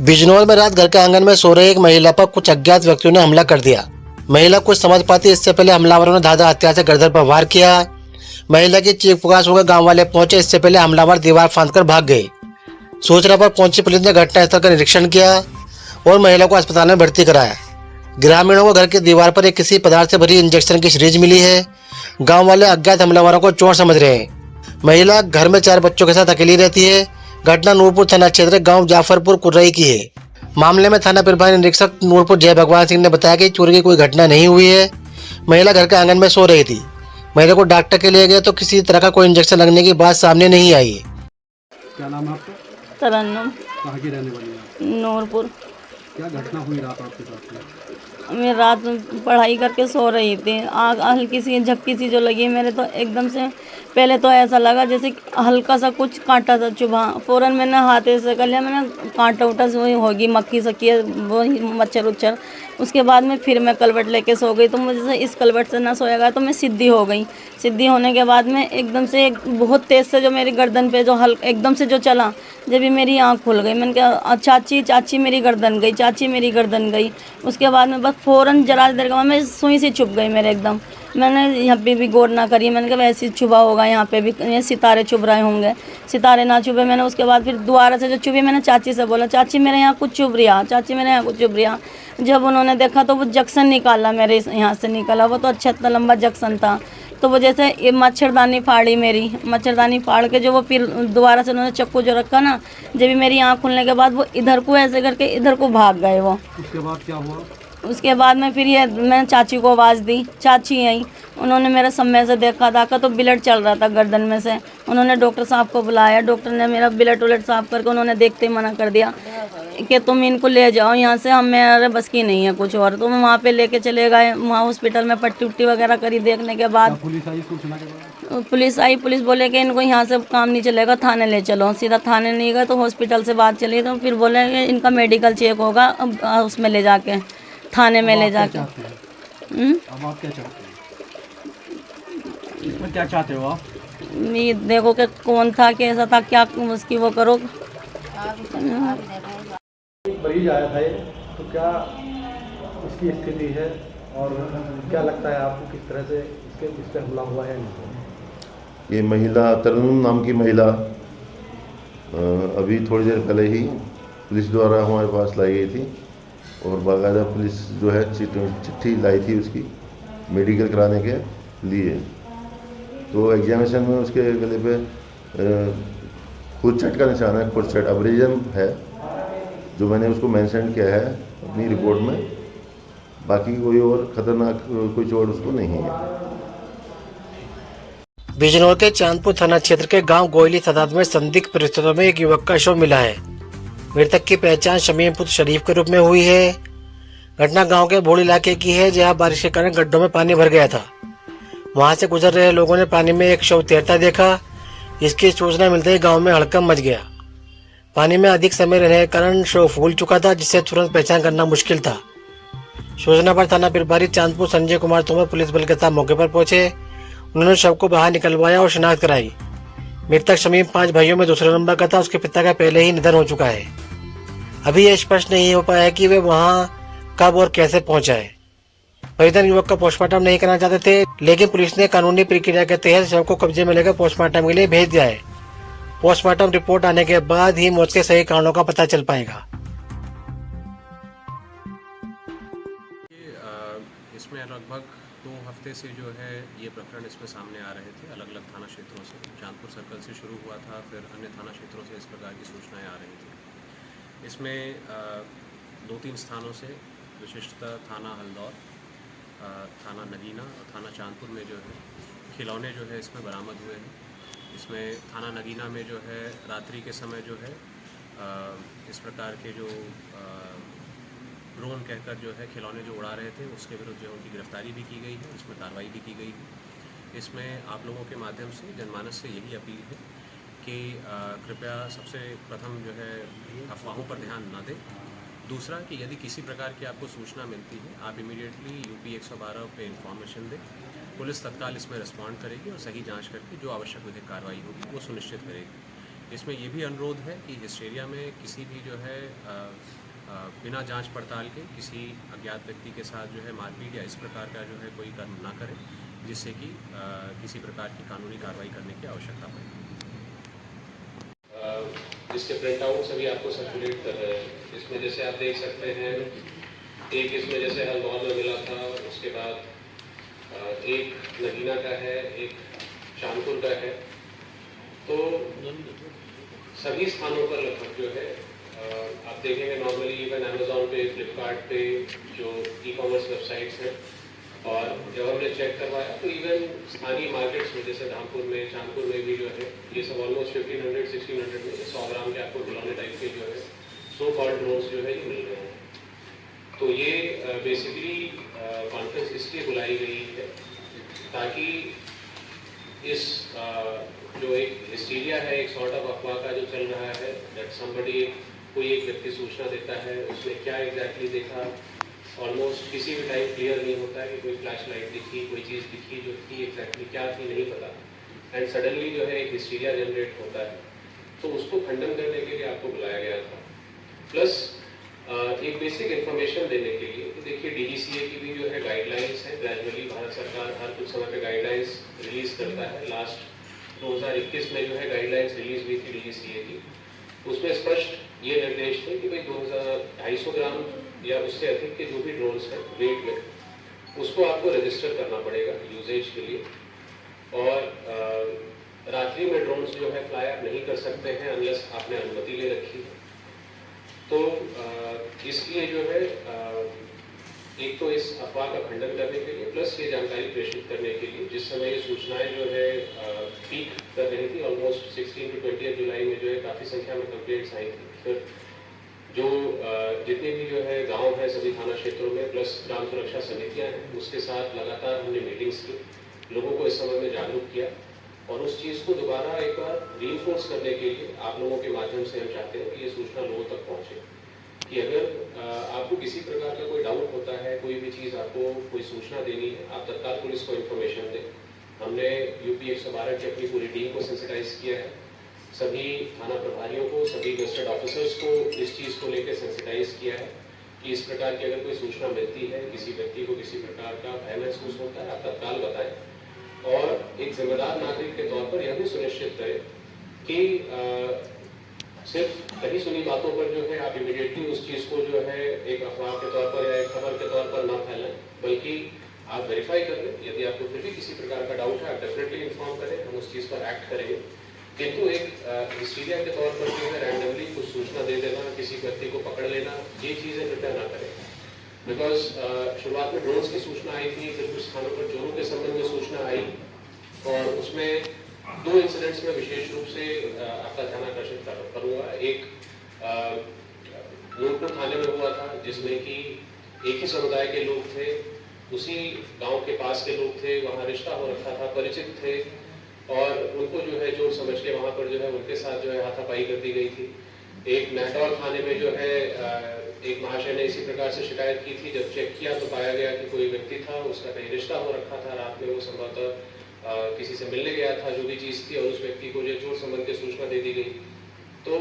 बिजनौर में रात घर के आंगन में सो रही एक महिला पर कुछ अज्ञात व्यक्तियों ने हमला कर दिया। महिला कुछ समझ पाती इससे पहले हमलावरों ने धारदार हथियार से गर्दन पर वार किया। महिला की चीख पुकार सुनकर गांव वाले पहुंचे। इससे पहले हमलावर दीवार फांदकर भाग गए। सूचना पर पहुंची पुलिस ने घटनास्थल का निरीक्षण किया और महिला को अस्पताल में भर्ती कराया। ग्रामीणों को घर की दीवार पर एक किसी पदार्थ से भरी इंजेक्शन की सीरीज मिली है। गाँव वाले अज्ञात हमलावरों को चोर समझ रहे हैं। महिला घर में 4 बच्चों के साथ अकेली रहती है। घटना नूरपुर थाना क्षेत्र गांव जाफरपुर कुर्रई की है। मामले में थाना प्रभारी निरीक्षक नूरपुर जय भगवान सिंह ने बताया कि चोरी की कोई घटना नहीं हुई है। महिला घर के आंगन में सो रही थी। महिला को डॉक्टर के लिए गए तो किसी तरह का कोई इंजेक्शन लगने की बात सामने नहीं आई है। क्या नाम है आपका? तरन्नुम। कहाँ की रहने वाली है? नूरपुर। क्या घटना हुई रात आपके साथ में? मैं रात पढ़ाई करके सो रही थी। आग हल्की सी झपकी सी जो लगी मेरे, तो एकदम से पहले तो ऐसा लगा जैसे हल्का सा कुछ कांटा सा चुभा। फ़ौरन मैंने हाथ ऐसे कर लिया, मैंने कांटा उठा से वही होगी मक्खी सकी है वही मच्छर उच्छर। उसके बाद में फिर मैं कलवट लेके सो गई। तो मुझे इस कलवट से ना सोया गया तो मैं सीधी हो गई। सीधी होने के बाद में एकदम से बहुत तेज़ से जो मेरी गर्दन पे जो हल्का एकदम से जो चला, जब भी मेरी आँख खुल गई। मैंने कहा चाची चाची मेरी गर्दन गई, चाची मेरी गर्दन गई। उसके बाद में बस फ़ौरन जरा देर के बाद में सुई सी चुभ गई मेरे एकदम। मैंने यहाँ पे भी गौर ना करी। मैंने कहा वैसे ही चुभा होगा, यहाँ पे भी ये सितारे चुभ रहे होंगे। सितारे ना चुभे। मैंने उसके बाद फिर दोबारा से जो चुभी, मैंने चाची से बोला चाची मेरे यहाँ कुछ चुभ रहा, चाची मेरे यहाँ कुछ चुभ रहा। जब उन्होंने देखा तो वो जंक्शन निकाला मेरे यहाँ से निकला। वो तो अच्छा इतना लंबा जंक्शन था। तो वो जैसे ये मच्छरदानी फाड़ी, मेरी मच्छरदानी फाड़ के जो वो फिर दोबारा से उन्होंने चक्कू जो रखा ना, जब भी मेरी आँख खुलने के बाद वो इधर को ऐसे करके इधर को भाग गए वो। उसके बाद क्या हुआ? उसके बाद में फिर ये मैंने चाची को आवाज़ दी, चाची आई। उन्होंने मेरा समय से देखा तो ब्लड चल रहा था गर्दन में से। उन्होंने डॉक्टर साहब को बुलाया। डॉक्टर ने मेरा ब्लड उलट साफ करके उन्होंने देखते ही मना कर दिया कि तुम इनको ले जाओ यहाँ से, हम मेरे बस की नहीं है कुछ और। तो मैं वहाँ पे लेके चले गए। वहाँ हॉस्पिटल में पट्टी उट्टी वगैरह करी। देखने के बाद पुलिस आई सूचना के बाद? पुलिस आई। पुलिस बोले कि इनको यहाँ से काम नहीं चलेगा, थाने ले चलो। सीधा थाने नहीं गए तो हॉस्पिटल से बात चली। तो फिर बोले कि इनका मेडिकल चेक होगा, अब उसमें ले जाके थाने में ले जाके। अब आप क्या चाहते हैं? इसमें क्या चाहते हो आप? मैं देखो कि कौन था, कैसा था, क्या उसकी वो करो। मरीज आया था ये, तो क्या इसकी स्थिति है और क्या लगता है आपको किस तरह से इस पर हमला हुआ है? ये महिला तरन्नुम नाम की महिला अभी थोड़ी देर पहले ही पुलिस द्वारा हमारे पास लाई गई थी और बाकायदा पुलिस जो है चिट्ठी लाई थी उसकी मेडिकल कराने के लिए। तो एग्जामिनेशन में उसके गले पे खुद चट का निशान है, खुद चट अब्रेजन है जो मैंने उसको मेंशन किया है अपनी रिपोर्ट में। बाकी कोई और खतरनाक कोई चोट उसको नहीं है। बिजनौर के चांदपुर थाना क्षेत्र के गांव गोयली सदाद में संदिग्ध परिस्थितियों में एक युवक का शव मिला है। मृतक की पहचान शमीम पुत्र शरीफ के रूप में हुई है। घटना गांव के भोड़ इलाके की है जहां बारिश के कारण गड्ढों में पानी भर गया था। वहां से गुजर रहे लोगों ने पानी में एक शव तैरता देखा। इसकी सूचना मिलते ही गांव में हड़कंप मच गया। पानी में अधिक समय रहने के कारण शव फूल चुका था, जिससे तुरंत पहचान करना मुश्किल था। सूचना पर थाना प्रभारी चांदपुर संजय कुमार तोमर पुलिस बल के साथ मौके पर पहुंचे। उन्होंने शव को बाहर निकलवाया और शिनाख्त कराई। मृतक शमीम 5 भाइयों में दूसरे नंबर का था। उसके पिता का पहले ही निधन हो चुका है। अभी यह स्पष्ट नहीं हो पाया कि वे वहां कब और कैसे पहुंचा है। परिजन युवक का पोस्टमार्टम नहीं करना चाहते थे, लेकिन पुलिस ने कानूनी प्रक्रिया के तहत शव को कब्जे में लेकर पोस्टमार्टम के लिए भेज दिया है। पोस्टमार्टम रिपोर्ट आने के बाद ही मौत के सही कारणों का पता चल पाएगा। इसमें लगभग 2 हफ्ते से जो है ये प्रकरण इसमें सामने आ रहे थे। अलग अलग थाना क्षेत्रों से, चांदपुर सर्कल से शुरू हुआ था, फिर अन्य थाना क्षेत्रों से इस प्रकार की सूचनाएं आ रही थी। इसमें 2-3 स्थानों से विशिष्टतः थाना हल्दौर, थाना नगीना और थाना चांदपुर में जो है खिलौने जो है इसमें बरामद हुए हैं। इसमें थाना नगीना में जो है रात्रि के समय जो है इस प्रकार के जो ड्रोन कहकर जो है खिलौने जो उड़ा रहे थे उसके विरुद्ध जो उनकी गिरफ्तारी भी की गई है, इसमें कार्रवाई भी की गई है। इसमें आप लोगों के माध्यम से जनमानस से यही अपील है कि कृपया सबसे प्रथम जो है अफवाहों पर ध्यान न दें। दूसरा कि यदि किसी प्रकार की आपको सूचना मिलती है आप इमीडिएटली यूपी 112 पे इन्फॉर्मेशन दें। पुलिस तत्काल इसमें रिस्पॉन्ड करेगी और सही जांच करके जो आवश्यक विधिक कार्रवाई होगी वो सुनिश्चित करेगी। इसमें ये भी अनुरोध है कि हिस्टेरिया में किसी भी जो है बिना जांच पड़ताल के किसी अज्ञात व्यक्ति के साथ जो है मारपीट या इस प्रकार का जो है कोई कर्म ना करें, जिससे कि किसी प्रकार की कानूनी कार्रवाई करने की आवश्यकता पड़े। जिसके प्रिंट आउट सभी आपको सर्कुलेट कर रहे हैं। इसमें जैसे आप देख सकते हैं, एक इसमें जैसे हल्द्वार में मिला था, उसके बाद एक नगीना का है, एक शानपुर का है। तो सभी स्थानों पर लगभग जो है आप देखेंगे नॉर्मली इवन अमेजोन पे, फ्लिपकार्ट पे जो ई-कॉमर्स वेबसाइट्स हैं, और जब हमने चेक करवाया तो इवन स्थानीय मार्केट्स में जैसे धामपुर में, चांदपुर में भी जो है ये सब ऑलमोस्ट 1500-1600 में 100 ग्राम के आपको खिलौने टाइप के जो है सो कॉल्ड ड्रोन्स जो है ये मिल रहे हैं। तो ये बेसिकली कॉन्फ्रेंस इसलिए बुलाई गई है ताकि इस जो एक हिस्टीरिया है, एक सॉर्ट ऑफ अफवाह का जो चल रहा है, दैट समबडी कोई एक व्यक्ति सूचना देता है, उसने क्या एग्जैक्टली देखा, ऑलमोस्ट किसी भी टाइम क्लियर नहीं होता है कि कोई फ्लैश लाइट दिखी, कोई चीज़ दिखी जो थी एग्जैक्टली क्या थी नहीं पता, एंड सडनली जो है एक हिस्टीरिया जनरेट होता है। तो उसको खंडन करने के लिए आपको बुलाया गया था, प्लस एक बेसिक इन्फॉर्मेशन देने के लिए। तो देखिए DGCA की भी जो है गाइडलाइंस है, ग्रेजुअली भारत सरकार हर कुछ समय पे गाइडलाइंस रिलीज करता है। लास्ट 2021 में जो है गाइडलाइंस रिलीज हुई थी DGCA की, उसमें स्पष्ट ये निर्देश थे कि भाई 250 ग्राम या उससे अधिक के जो भी ड्रोन्स हैं वेट में, उसको आपको रजिस्टर करना पड़ेगा यूजेज के लिए। और रात्रि में ड्रोन्स जो है फ्लाई आप नहीं कर सकते हैं अनलेस आपने अनुमति ले रखी है। तो इसलिए जो है एक तो इस अफवाह का खंडन करने के लिए, प्लस ये जानकारी प्रेषित करने के लिए, जिस समय ये सूचनाएं जो है पीक कर रही थी, ऑलमोस्ट 16 to 20 जुलाई में जो है काफ़ी संख्या में कंप्लेंट्स आई थी। फिर जो जितने भी जो है गांव है सभी थाना क्षेत्रों में, प्लस ग्राम सुरक्षा समितियां हैं, उसके साथ लगातार हमने मीटिंग्स की, लोगों को इस समय में जागरूक किया, और उस चीज़ को दोबारा एक बार रीइंफोर्स करने के लिए आप लोगों के माध्यम से हम चाहते हैं कि ये सूचना लोगों तक पहुँचे कि अगर आपको किसी प्रकार का कोई डाउट होता है, कोई भी चीज़ आपको कोई सूचना देनी है, आप तत्काल पुलिस को इन्फॉर्मेशन दें। हमने UP 112 की अपनी पूरी टीम को सेंसिटाइज किया है, सभी थाना प्रभारियों को, सभी गजेटेड ऑफिसर्स को इस चीज़ को लेकर सेंसिटाइज किया है कि इस प्रकार की अगर कोई सूचना मिलती है, किसी व्यक्ति को किसी प्रकार का भय महसूस होता है, आप तत्काल बताएं, और एक जिम्मेदार नागरिक के तौर पर यह भी सुनिश्चित करें कि सिर्फ कहीं सुनी बातों पर जो है आप इमीडिएटली उस चीज़ को जो है एक अफवाह के तौर पर या एक खबर के तौर पर न फैलाएं, बल्कि आप वेरीफाई कर लें। यदि आपको फिर भी किसी प्रकार का डाउट है, आप डेफिनेटली इन्फॉर्म करें, हम उस चीज़ पर एक्ट करेंगे। किंतु एक हिस्टीरिया के तौर पर जो है रैंडमली कुछ सूचना दे देना, किसी व्यक्ति को पकड़ लेना, ये चीज़ें कृपया ना करें। बिकॉज शुरुआत में ड्रोन्स की सूचना आई थी, फिर कुछ स्थानों पर चोरों के संबंध में सूचना आई, और उसमें 2 इंसिडेंट्स में विशेष रूप से आपका ध्यान आकर्षित करूँगा। एक नूरपुर थाने में हुआ था, जिसमें कि एक ही समुदाय के लोग थे, उसी गांव के पास के लोग थे, वहाँ रिश्ता हो रखा था, परिचित थे, और उनको जो है चोर समझ के वहाँ पर जो है उनके साथ जो है हाथापाई कर दी गई थी। एक नैटौर थाने में जो है एक महाशय ने इसी प्रकार से शिकायत की थी। जब चेक किया तो पाया गया कि कोई व्यक्ति था, उसका कहीं रिश्ता हो रखा था, रात में वो संभवतः किसी से मिलने गया था, जो भी चीज़ थी, और उस व्यक्ति को जो चोर संबंध की सूचना दे दी गई। तो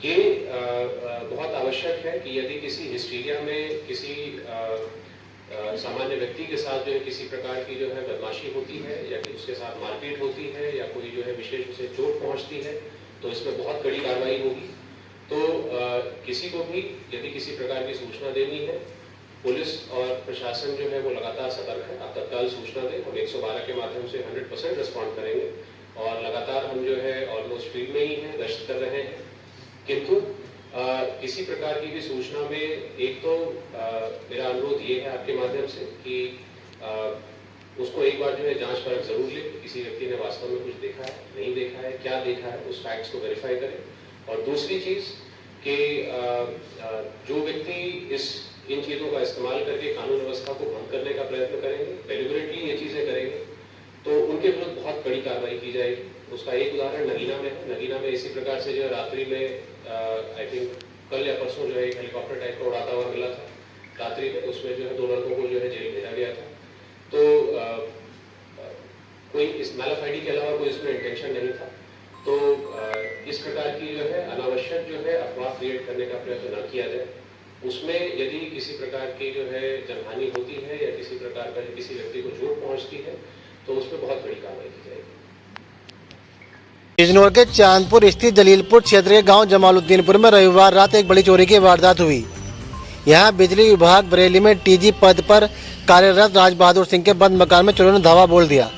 ये बहुत आवश्यक है कि यदि किसी हिस्टीरिया में किसी सामान्य व्यक्ति के साथ जो है किसी प्रकार की जो है बदमाशी होती है, या कि उसके साथ मारपीट होती है, या कोई जो है विशेष उसे चोट पहुंचती है, तो इसमें बहुत कड़ी कार्रवाई होगी। तो किसी को भी यदि किसी प्रकार की सूचना देनी है, पुलिस और प्रशासन जो है वो लगातार सतर्क है। आप तत्काल सूचना दें, हम 112 के माध्यम से 100% रिस्पॉन्ड करेंगे, और लगातार हम जो है ऑलमोस्ट फील्ड में ही हैं, गश्त कर रहे हैं। किंतु किसी प्रकार की भी सूचना में एक तो मेरा अनुरोध ये है आपके माध्यम से कि उसको एक बार जो है जांच परख जरूर ले, किसी व्यक्ति ने वास्तव में कुछ देखा है, नहीं देखा है, क्या देखा है, उस फैक्ट्स को वेरीफाई करें। और दूसरी चीज़ कि जो व्यक्ति इन चीज़ों का इस्तेमाल करके कानून व्यवस्था को भंग करने का प्रयत्न करेंगे, डेलिबरेटली ये चीज़ें करेंगे, तो उनके विरुद्ध बहुत कड़ी कार्रवाई की जाएगी। उसका एक उदाहरण नगीना में है। नगीना में इसी प्रकार से जो है रात्रि में आई थिंक कल या परसों जो है एक हेलीकॉप्टर टाइप का उड़ाता हुआ मिला था रात्रि में, उसमें जो है 2 लड़कों को जो है जेल भेजा गया था। तो कोई इस मैलफ आईडी के अलावा कोई इसमें इंटेंशन नहीं था। तो इस प्रकार की जो है अनावश्यक जो है अफवाह क्रिएट करने का प्रयत्न न किया जाए। उसमें यदि किसी प्रकार की जो है जनहानि होती है या किसी प्रकार का किसी व्यक्ति को चोट पहुंचती है तो उस पर बहुत बड़ी कार्रवाई की जाएगी। बिजनौर के चांदपुर स्थित जलीलपुर क्षेत्र के गांव जमालुद्दीनपुर में रविवार रात एक बड़ी चोरी की वारदात हुई। यहां बिजली विभाग बरेली में टीजी पद पर कार्यरत राज बहादुर सिंह के बंद मकान में चोरों ने धावा बोल दिया।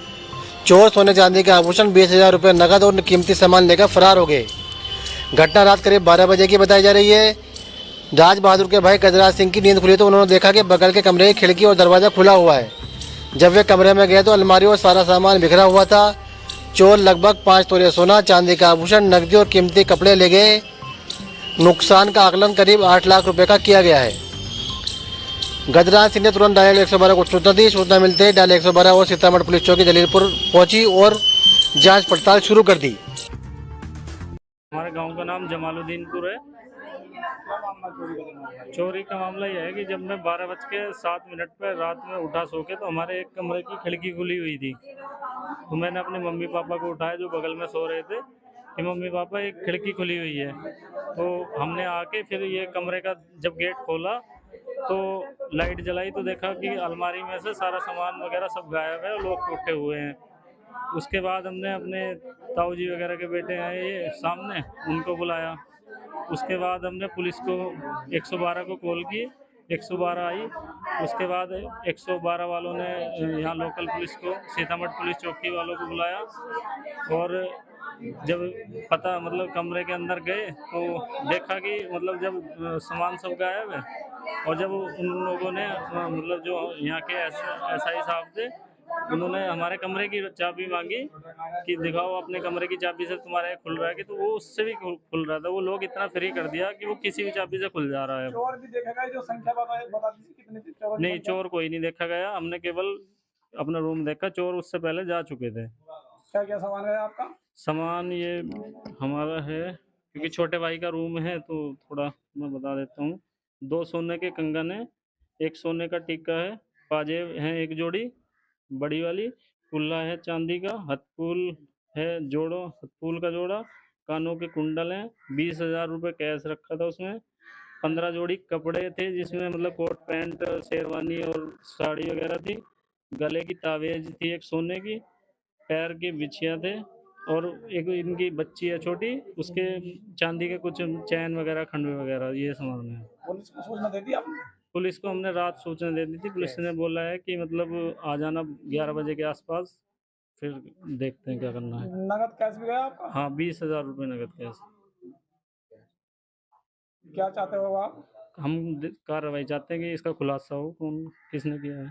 चोर सोने चांदी के आभूषण 20,000 रुपये नकद और कीमती सामान लेकर फरार हो गए। घटना रात करीब 12 बजे की बताई जा रही है। राज बहादुर के भाई गजराज सिंह की नींद खुली तो उन्होंने देखा कि बगल के कमरे की खिड़की और दरवाज़ा खुला हुआ है। जब वे कमरे में गए तो अलमारी और सारा सामान बिखरा हुआ था। चोर लगभग 5 तोले सोना, चांदी का आभूषण, नकदी और कीमती कपड़े ले गए। नुकसान का आकलन करीब 8 लाख रुपए का किया गया है। गजराज सिंह ने तुरंत डायल 112 को सूचना दी। सूचना मिलते ही डायल 112 और सीतामढ़ी पुलिस चौकी जलीलपुर पहुंची और जांच पड़ताल शुरू कर दी। हमारे गांव का नाम जमालुद्दीनपुर है। चोरी का मामला यह है कि जब मैं 12:07 पर रात में उठा सो के तो हमारे एक कमरे की खिड़की खुली हुई थी। तो मैंने अपने मम्मी पापा को उठाया जो बगल में सो रहे थे कि मम्मी पापा एक खिड़की खुली हुई है। तो हमने आके फिर ये कमरे का जब गेट खोला तो लाइट जलाई तो देखा कि अलमारी में से सारा सामान वगैरह सब गायब है और लोग टूटे हुए हैं। उसके बाद हमने अपने ताऊ जी वगैरह के बेटे आए ये सामने, उनको बुलाया। उसके बाद हमने पुलिस को 112 को कॉल की, 112 आई। उसके बाद 112 वालों ने यहाँ लोकल पुलिस को, सीतामढ़ी पुलिस चौकी वालों को बुलाया और जब पता मतलब कमरे के अंदर गए तो देखा कि मतलब जब सामान सब गायब है और जब उन लोगों ने मतलब जो यहाँ के एसआई साहब थे उन्होंने हमारे कमरे की चाबी मांगी कि दिखाओ अपने कमरे की चाबी से तुम्हारे खुल रहा है कि, तो वो उससे भी खुल रहा था। वो लोग इतना फ्री कर दिया कि वो किसी भी चाबी से खुल जा रहा है। चोर भी देखा गया, जो संख्या बता दीजिए कितने थे चोर? नहीं, चोर कोई नहीं देखा गया। हमने केवल अपना रूम देखा, चोर उससे पहले जा चुके थे। क्या क्या सामान है आपका? सामान ये हमारा है क्योंकि छोटे भाई का रूम है तो थोड़ा मैं बता देता हूँ। 2 सोने के कंगन है, 1 सोने का टिक्का है, पाजेब हैं 1 जोड़ी बड़ी वाली, कुल्ला है चांदी का, हथफूल है हथफूल का जोड़ा, कानों के कुंडल हैं, 20,000 रुपये कैश रखा था उसमें, 15 जोड़ी कपड़े थे जिसमें मतलब कोट पैंट, शेरवानी और साड़ी वगैरह थी, गले की तावेज थी 1 सोने की, पैर की बिछिया थे और एक इनकी बच्ची है छोटी, उसके चांदी के कुछ चैन वगैरह, खंडवे वगैरह, ये सामान है। पुलिस को सूचना दे दी आपने? पुलिस को हमने रात सूचना दे दी थी। पुलिस ने बोला है कि मतलब आ जाना 11 बजे के आसपास, फिर देखते हैं क्या करना है। नगद कैश भी गया आपका? हाँ, 20,000 रुपये नगद कैश। क्या चाहते हो आप? हम कार्रवाई चाहते हैं कि इसका खुलासा हो, कौन किसने किया है।